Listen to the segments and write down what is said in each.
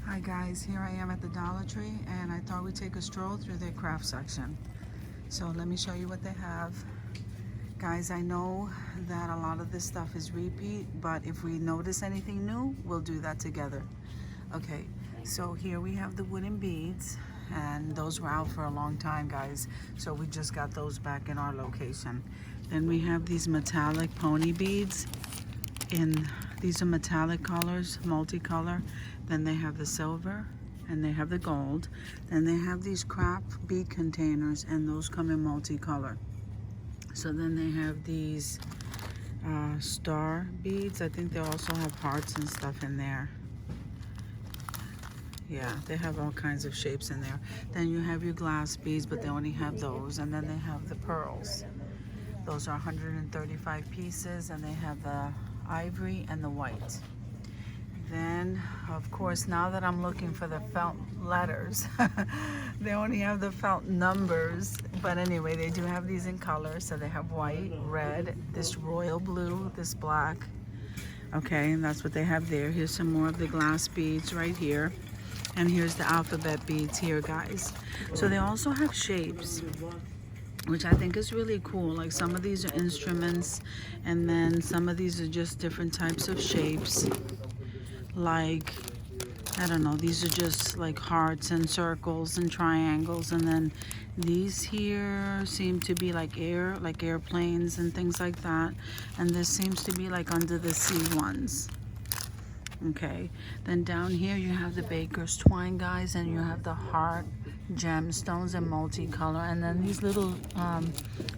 Hi guys, here I am at the Dollar Tree and I thought we'd take a stroll through their craft section. So let me show you what they have. Guys, I know that a lot of this stuff is repeat, but if we notice anything new, we'll do that together. Okay, so here we have the wooden beads, and those were out for a long time, guys. So we just got those back in our location. Then we have these metallic pony beads. These are metallic colors, multicolor. Then they have the silver and they have the gold. Then they have these craft bead containers, and those come in multicolor. So then they have these star beads. I think they also have hearts and stuff in there. Yeah, they have all kinds of shapes in there. Then you have your glass beads, but they only have those. And then they have the pearls. Those are 135 pieces, and they have the ivory and the white. Then, of course, now that I'm looking for the felt letters, they only have the felt numbers. But anyway, they do have these in color. So they have white, red, this royal blue, this black. Okay, and that's what they have there. Here's some more of the glass beads right here. And here's the alphabet beads here, guys. So they also have shapes, which I think is really cool. Like some of these are instruments, and then some of these are just different types of shapes. Like, I don't know, these are just like hearts and circles and triangles, and then these here seem to be like airplanes and things like that. And this seems to be like under the sea ones. Okay, then down here you have the baker's twine, guys, and you have the heart gemstones and multicolor, and then these little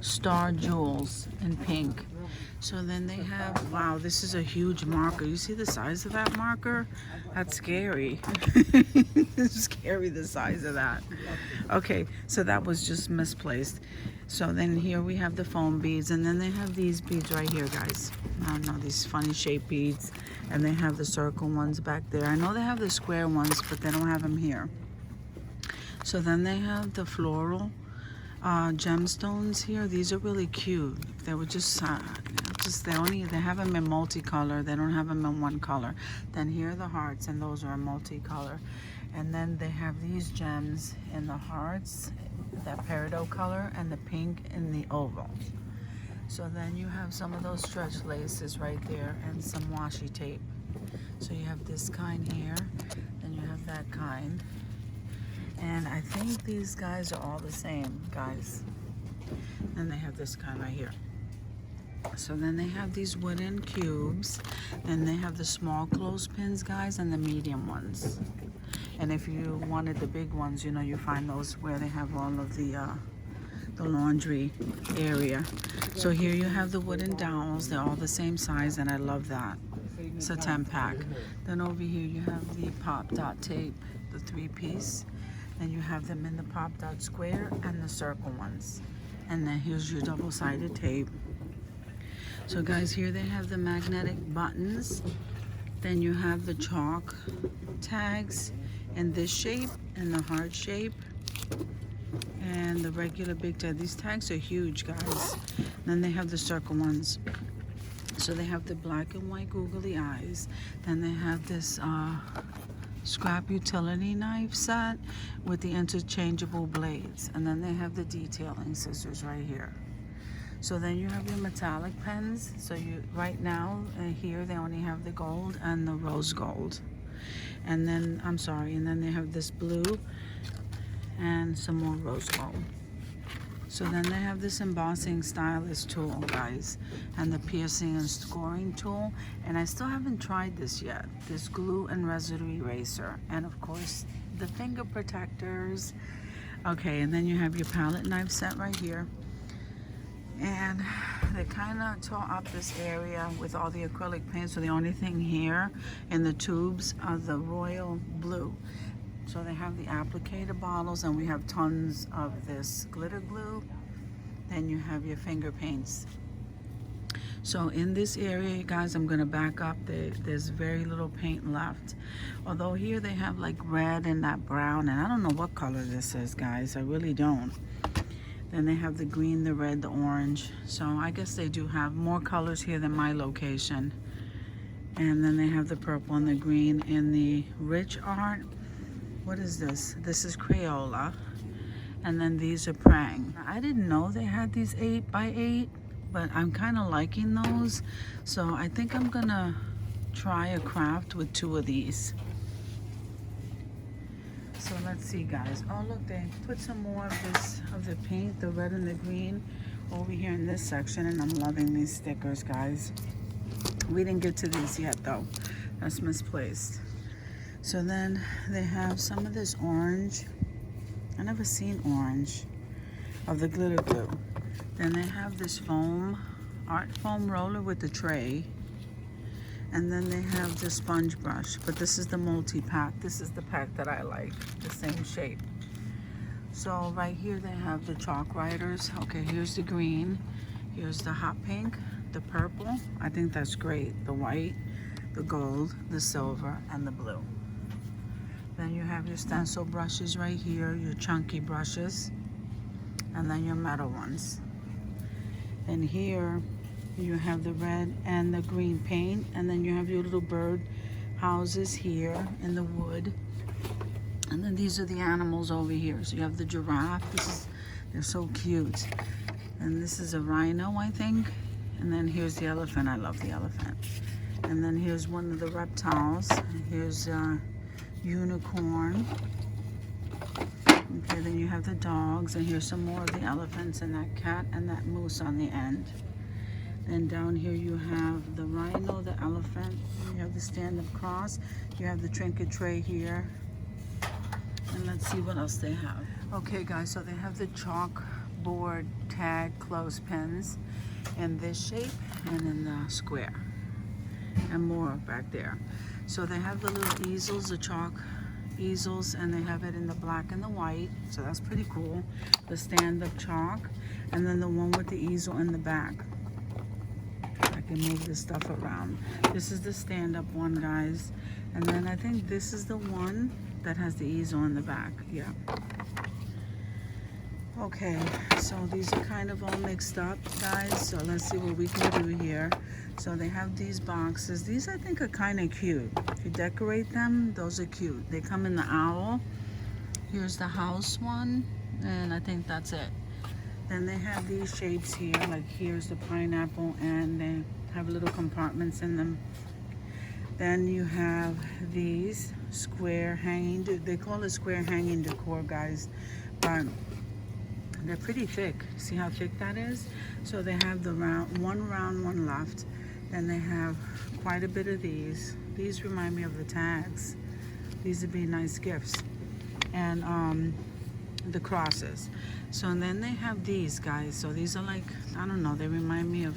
star jewels in pink. So then they have, wow, this is a huge marker. You see the size of that marker? That's scary. It's scary, the size of that. Okay, so that was just misplaced. So then here we have the foam beads, and then they have these beads right here, guys. I don't know, these funny shaped beads, and they have the circle ones back there. I know they have the square ones, but they don't have them here. So then they have the floral gemstones here. These are really cute. They were just they have them in multicolor. They don't have them in one color. Then here are the hearts, and those are multicolor. And then they have these gems in the hearts, that peridot color, and the pink in the oval. So then you have some of those stretch laces right there, and some washi tape. So you have this kind here, and you have that kind. And I think these guys are all the same, guys. And they have this kind right here. So then they have these wooden cubes, and they have the small clothespins, guys, and the medium ones. And if you wanted the big ones, you know, you find those where they have all of the laundry area. So here you have the wooden dowels. They're all the same size, and I love that. It's a 10-pack. Then over here you have the pop dot tape, the 3-piece. Then you have them in the pop dot square and the circle ones. And then here's your double-sided tape. So guys, here they have the magnetic buttons. Then you have the chalk tags in this shape and the heart shape. And the regular big tag. These tags are huge, guys. Then they have the circle ones. So they have the black and white googly eyes. Then they have this scrap utility knife set with the interchangeable blades. And then they have the detailing scissors right here. So then you have your metallic pens. So you right now here they only have the gold and the rose gold. And then, I'm sorry, and then they have this blue and some more rose gold. So then they have this embossing stylus tool, guys, and the piercing and scoring tool. And I still haven't tried this yet. This glue and residue eraser, and of course the finger protectors. Okay, and then you have your palette knife set right here. And they kind of tore up this area with all the acrylic paint. So the only thing here in the tubes are the royal blue. So they have the applicator bottles, and we have tons of this glitter glue. Then you have your finger paints. So in this area, guys, I'm going to back up. There's very little paint left. Although here they have like red and that brown, and I don't know what color this is, guys. I really don't. Then they have the green, the red, the orange. So I guess they do have more colors here than my location. And then they have the purple and the green in the rich art. What is this? This is Crayola. And then these are Prang. I didn't know they had these 8x8, but I'm kind of liking those. So I think I'm gonna try a craft with 2 of these. So let's see, guys. Oh, look, they put some more of this, of the pink, the red and the green over here in this section, and I'm loving these stickers, guys. We didn't get to these yet, though. That's misplaced. So then they have some of this orange. I never seen orange of the glitter glue. Then they have this foam, art foam roller with the tray. And then they have the sponge brush, but this is the multi-pack. This is the pack that I like, the same shape. So right here they have the chalk writers. Okay, here's the green, here's the hot pink, the purple. I think that's great. The white, the gold, the silver, and the blue. Then you have your stencil brushes right here, your chunky brushes, and then your metal ones. And here you have the red and the green paint, and then you have your little bird houses here in the wood. And then these are the animals over here. So you have the giraffe. They're so cute. And this is a rhino, I think. And then here's the elephant. I love the elephant. And then here's one of the reptiles. Here's a unicorn. Okay, then you have the dogs, and here's some more of the elephants and that cat and that moose on the end. Then down here you have the rhino, the elephant, you have the stand-up cross, you have the trinket tray here, and let's see what else they have. Okay guys, so they have the chalkboard tag clothespins in this shape and in the square, and more back there. So they have the little easels, the chalk easels, and they have it in the black and the white, so that's pretty cool. The stand-up chalk, and then the one with the easel in the back. I can move this stuff around. This is the stand-up one, guys. And then I think this is the one that has the easel in the back. Yeah. Okay, so these are kind of all mixed up, guys. So let's see what we can do here. So they have these boxes. These I think are kind of cute. If you decorate them, those are cute. They come in the owl. Here's the house one, and I think that's it. Then they have these shapes here, like here's the pineapple, and they have little compartments in them. Then you have these square hanging, they call it square hanging decor, guys, but they're pretty thick. See how thick that is? So they have the round, one left. Then they have quite a bit of these. These remind me of the tags. These would be nice gifts. And the crosses. So and then they have these, guys. So these are like, I don't know, they remind me of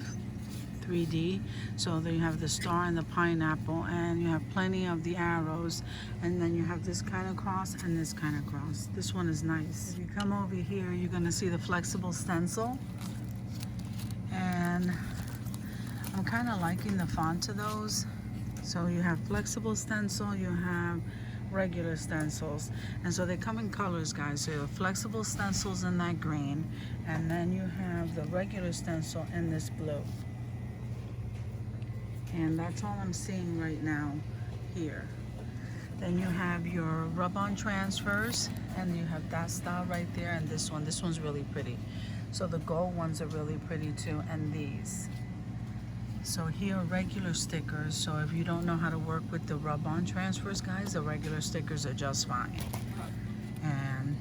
3D. So then you have the star and the pineapple, and you have plenty of the arrows, and then you have this kind of cross and this kind of cross. This one is nice. If you come over here, you're gonna see the flexible stencil, and I'm kind of liking the font of those. So you have flexible stencil, you have regular stencils, and so they come in colors, guys. So you have flexible stencils in that green, and then you have the regular stencil in this blue. And that's all I'm seeing right now here. Then you have your rub-on transfers, and you have that style right there, and this one's really pretty. So the gold ones are really pretty too, and these. So here are regular stickers. So if you don't know how to work with the rub-on transfers, guys, the regular stickers are just fine. And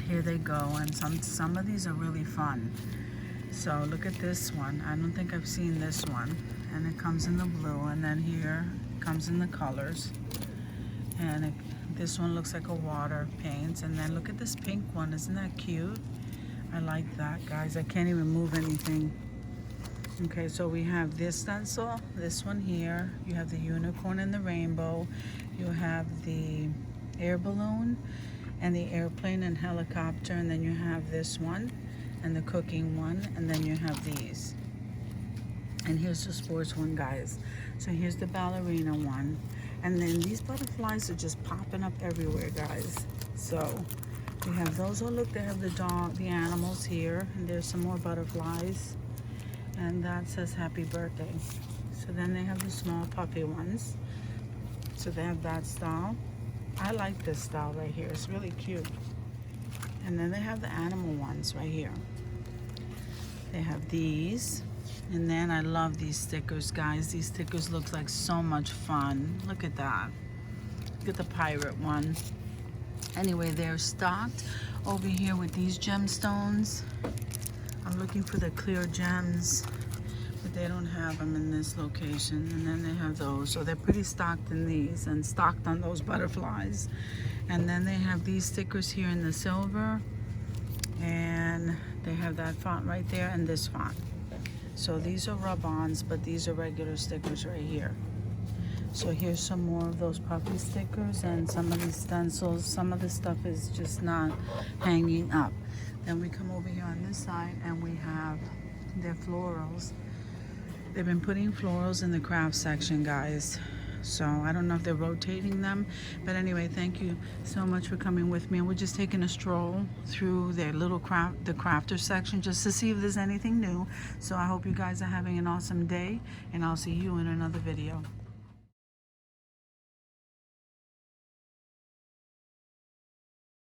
here they go, and some of these are really fun. So look at this one. I don't think I've seen this one. And it comes in the blue, and then here it comes in the colors. And this one looks like a water paint. And then look at this pink one. Isn't that cute? I like that, guys. I can't even move anything. Okay, so we have this stencil, this one here. You have the unicorn and the rainbow. You have the air balloon and the airplane and helicopter. And then you have this one and the cooking one. And then you have these. And here's the sports one, guys. So here's the ballerina one. And then these butterflies are just popping up everywhere, guys. So we have those. Oh, look, they have the dog, the animals here. And there's some more butterflies. And that says happy birthday. So then they have the small puffy ones. So they have that style. I like this style right here. It's really cute. And then they have the animal ones right here. They have these. And then I love these stickers, guys. These stickers look like so much fun. Look at that. Look at the pirate one. Anyway, they're stocked over here with these gemstones. I'm looking for the clear gems, but they don't have them in this location. And then they have those. So they're pretty stocked in these and stocked on those butterflies. And then they have these stickers here in the silver. And they have that font right there and this font. So these are rub-ons, but these are regular stickers right here. So here's some more of those puffy stickers and some of these stencils. Some of the stuff is just not hanging up. Then we come over here on this side and we have their florals. They've been putting florals in the craft section, guys. So I don't know if they're rotating them. But anyway, thank you so much for coming with me. And we're just taking a stroll through their little the crafter section just to see if there's anything new. So I hope you guys are having an awesome day. And I'll see you in another video.